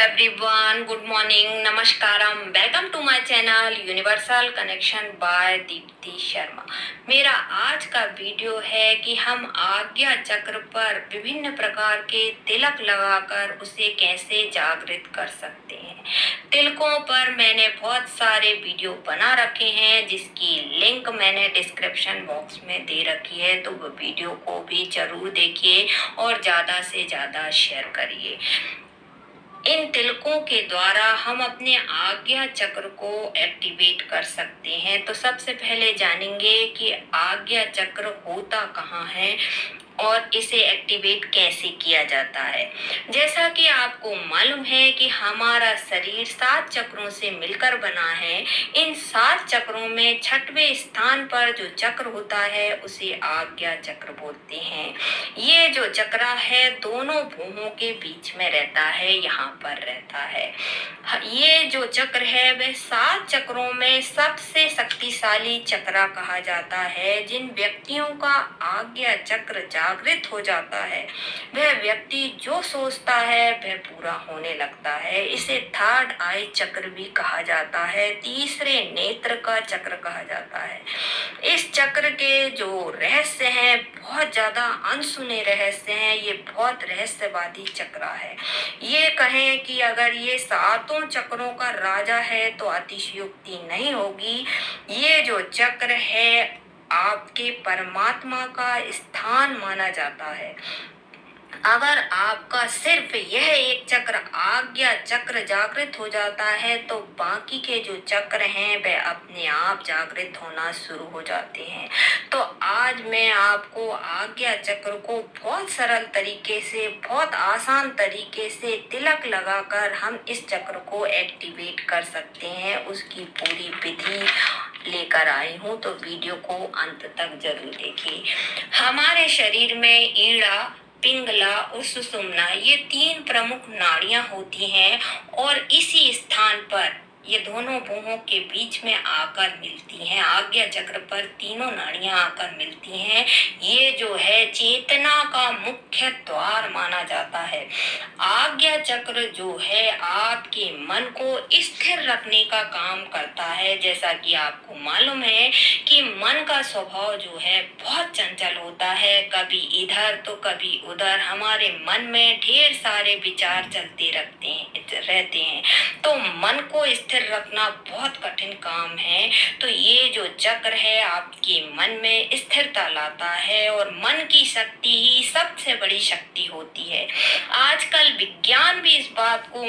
everyone, good morning, namaskaram, welcome to my channel universal connection by Deepti Sharma. मेरा आज का video है कि हम आज्ञा चक्र पर विभिन्न प्रकार के तिलक लगाकर उसे कैसे जागृत कर सकते हैं। तिलकों पर मैंने बहुत सारे वीडियो बना रखे हैं जिसकी लिंक मैंने डिस्क्रिप्शन बॉक्स में दे रखी है, तो वो वीडियो को भी जरूर देखिए और ज़्यादा से ज़्यादा शेयर करिए। इन तिलकों के द्वारा हम अपने आज्ञा चक्र को एक्टिवेट कर सकते हैं। तो सबसे पहले जानेंगे कि आज्ञा चक्र होता कहाँ है और इसे एक्टिवेट कैसे किया जाता है। जैसा कि आपको मालूम है कि हमारा शरीर 7 चक्रों से मिलकर बना है। इन 7 चक्रों में 6वें स्थान पर जो चक्र होता है उसे आज्ञा चक्र बोलते हैं। ये जो चक्र है दोनों भूमों के बीच में रहता है, यहाँ पर रहता है। ये जो चक्र है वह 7 चक्रों में सबसे शक्तिशाली चक्र कहा जाता है। जिन व्यक्तियों का आज्ञा चक्र जागृत हो जाता है वह व्यक्ति जो सोचता है वह पूरा होने लगता है। इसे थर्ड आई चक्र भी कहा जाता है, तीसरे नेत्र का चक्र कहा जाता है। इस चक्र के जो रहस्य हैं बहुत ज्यादा अनसुने रहस्य हैं, ये बहुत रहस्यवादी चक्र है। ये कहें कि अगर ये 7 चक्रों का राजा है तो अतिशयोक्ति नहीं होगी। ये जो चक्र है आपके परमात्मा का स्थान माना जाता है। अगर आपका सिर्फ यह एक चक्र आज्ञा चक्र जागृत हो जाता है तो बाकी के जो चक्र हैं वह अपने आप जागृत होना शुरू हो जाते हैं। तो आज मैं आपको आज्ञा चक्र को बहुत सरल तरीके से, बहुत आसान तरीके से तिलक लगाकर हम इस चक्र को एक्टिवेट कर सकते हैं, उसकी पूरी विधि लेकर आई हूँ। तो वीडियो को अंत तक जरूर देखिए। हमारे शरीर में ईड़ा, पिंगला और सुषुम्ना ये 3 प्रमुख नाड़ियां होती हैं और इसी स्थान पर ये दोनों भूमों के बीच में आकर मिलती हैं। आज्ञा चक्र पर तीनों नाड़ियां आकर मिलती हैं। ये जो है चेतना का मुख्य द्वार माना जाता है। आज्ञा चक्र जो है आपके मन को स्थिर रखने का काम करता है। जैसा कि आपको मालूम है कि मन का स्वभाव जो है बहुत चंचल होता है, कभी इधर तो कभी उधर। हमारे मन में ढेर सारे विचार चलते रहते हैं, तो मन को स्थिर रखना बहुत कठिन काम है। तो ये जो चक्र है आपके मन में स्थिरता लाता है और मन की शक्ति ही सबसे बड़ी शक्ति होती है। आजकल विज्ञान भी इस बात को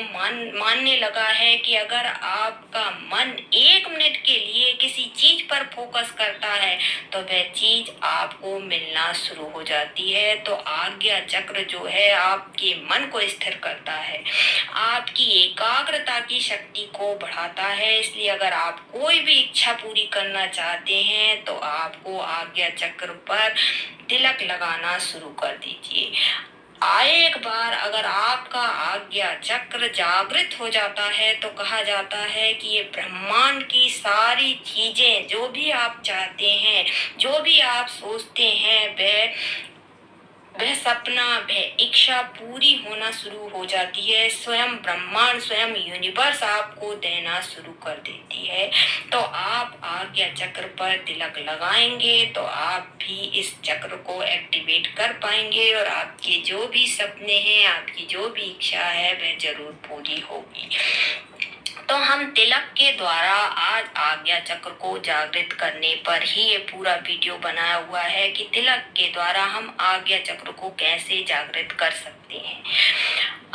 मानने लगा है कि अगर आपका मन 1 मिनट के लिए किसी चीज पर फोकस करता है तो वह चीज आपको मिलना शुरू हो जाती है। तो आज्ञा चक्र जो है आपके मन को स्थिर करता है, आपकी एकाग्रता की शक्ति को बढ़ाता है। इसलिए अगर आप कोई भी इच्छा पूरी करना चाहते हैं तो आपको आज्ञा चक्र पर तिलक लगाना शुरू कर दीजिए। एक बार अगर आपका आज्ञा चक्र जागृत हो जाता है तो कहा जाता है कि ये ब्रह्मांड की सारी चीजें जो भी आप चाहते हैं, जो भी आप सोचते हैं, वह सपना, वह इच्छा पूरी होना शुरू हो जाती है। स्वयं ब्रह्मांड, स्वयं यूनिवर्स आपको देना शुरू कर देती है। तो आप आज्ञा चक्र पर तिलक लगाएंगे तो आप भी इस चक्र को एक्टिवेट कर पाएंगे और आपके जो भी सपने हैं, आपकी जो भी इच्छा है वह जरूर पूरी होगी। तो हम तिलक के द्वारा आज आज्ञा चक्र को जागृत करने पर ही ये पूरा वीडियो बनाया हुआ है कि तिलक के द्वारा हम आज्ञा चक्र को कैसे जागृत कर सकते हैं।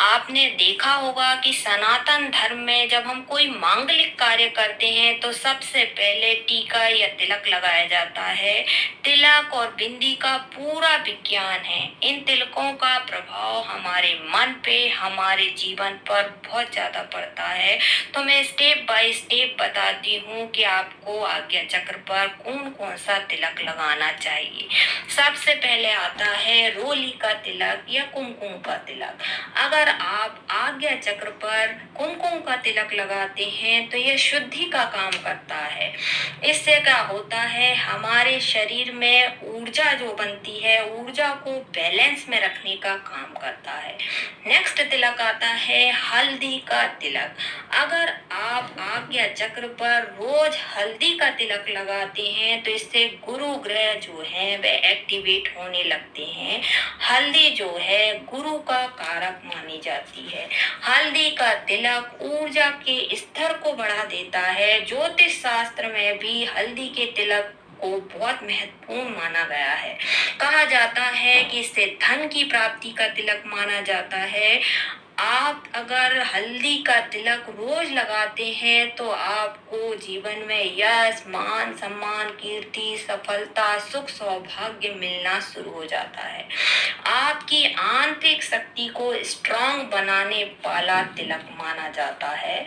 आपने देखा होगा कि सनातन धर्म में जब हम कोई मांगलिक कार्य करते हैं तो सबसे पहले टीका या तिलक लगाया जाता है। तिलक और बिंदी का पूरा विज्ञान है। इन तिलकों का प्रभाव हमारे मन पे, हमारे जीवन पर बहुत ज्यादा पड़ता है। तो मैं स्टेप बाय स्टेप बताती हूँ कि आपको आज्ञा चक्र पर कौन कौन सा तिलक लगाना चाहिए। सबसे पहले आता है रोली का तिलक या कुमकुम का तिलक। अगर आप आज्ञा चक्र पर कुमकुम का तिलक लगाते हैं तो यह शुद्धि का काम करता है। इससे क्या होता है, हमारे शरीर में ऊर्जा जो बनती है, ऊर्जा को बैलेंस में रखने का काम करता है। नेक्स्ट तिलक आता है हल्दी का तिलक। अगर आप आज्ञा चक्र पर रोज हल्दी का तिलक लगाते हैं तो इससे गुरु ग्रह जो है वे एक्टिवेट होने लगते हैं। हल्दी जो है गुरु का कारक मानी जाती है। हल्दी का तिलक ऊर्जा के स्तर को बढ़ा देता है। ज्योतिष शास्त्र में भी हल्दी के तिलक को बहुत महत्वपूर्ण माना गया है। कहा जाता है कि इससे धन की प्राप्ति का तिलक माना जाता है। आप अगर हल्दी का तिलक रोज लगाते हैं तो आपको जीवन में यश, मान, सम्मान, कीर्ति, सफलता, सुख, सौभाग्य मिलना शुरू हो जाता है। आपकी आंतरिक शक्ति को स्ट्रांग बनाने वाला तिलक माना जाता है।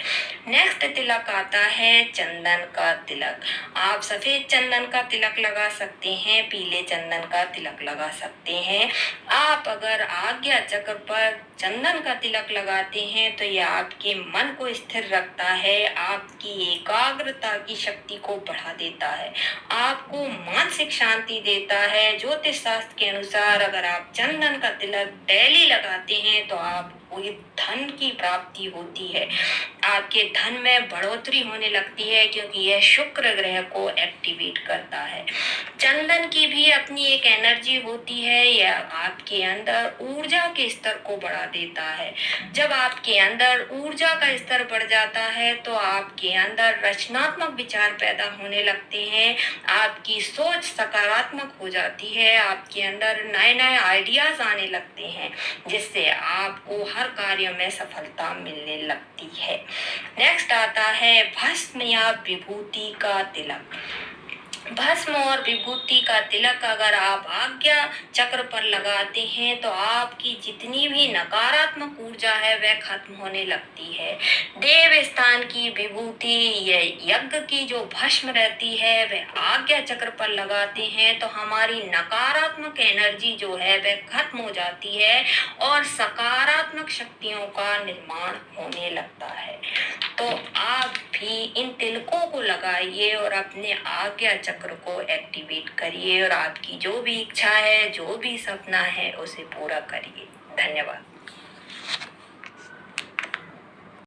नेक्स्ट तिलक आता है चंदन का तिलक। आप सफेद चंदन का तिलक लगा सकते हैं, पीले चंदन का तिलक लगा सकते हैं। आप अगर आज्ञा चक्र पर चंदन का तिलक लगाते हैं तो यह आपके मन को स्थिर रखता है, आपकी एकाग्रता की शक्ति को बढ़ा देता है, आपको मानसिक शांति देता है। ज्योतिष शास्त्र के अनुसार अगर आप चंदन का तिलक डेली लगाते हैं तो आपको धन की प्राप्ति होती है, आपके धन में बढ़ोतरी होने लगती है, क्योंकि यह शुक्र ग्रह को एक्टिवेट करता है। चंदन की भी अपनी एक एनर्जी होती है, यह आपके अंदर ऊर्जा के स्तर को बढ़ा देता है। जब आपके अंदर ऊर्जा का स्तर बढ़ जाता है तो आपके अंदर रचनात्मक विचार पैदा होने लगते हैं, आपकी सोच सकारात्मक हो जाती है, आपके अंदर नए नए आइडियाज आने लगते हैं, जिससे आपको हर कार्य में सफलता मिलने लगती है। नेक्स्ट आता है भस्म या विभूति का तिलक। भस्म और विभूति का तिलक अगर आप आज्ञा चक्र पर लगाते हैं तो आपकी जितनी भी नकारात्मक ऊर्जा है वह खत्म होने लगती है। देव स्थान की विभूति, यज्ञ की जो भस्म रहती है वह आज्ञा चक्र पर लगाते हैं तो हमारी नकारात्मक एनर्जी जो है वह खत्म हो जाती है और सकारात्मक शक्तियों का निर्माण होने लगता है। तो आप भी इन तिलकों को लगाइए और अपने आज्ञा चक्र को एक्टिवेट करिए और आपकी जो भी इच्छा है, जो भी सपना है उसे पूरा करिए। धन्यवाद।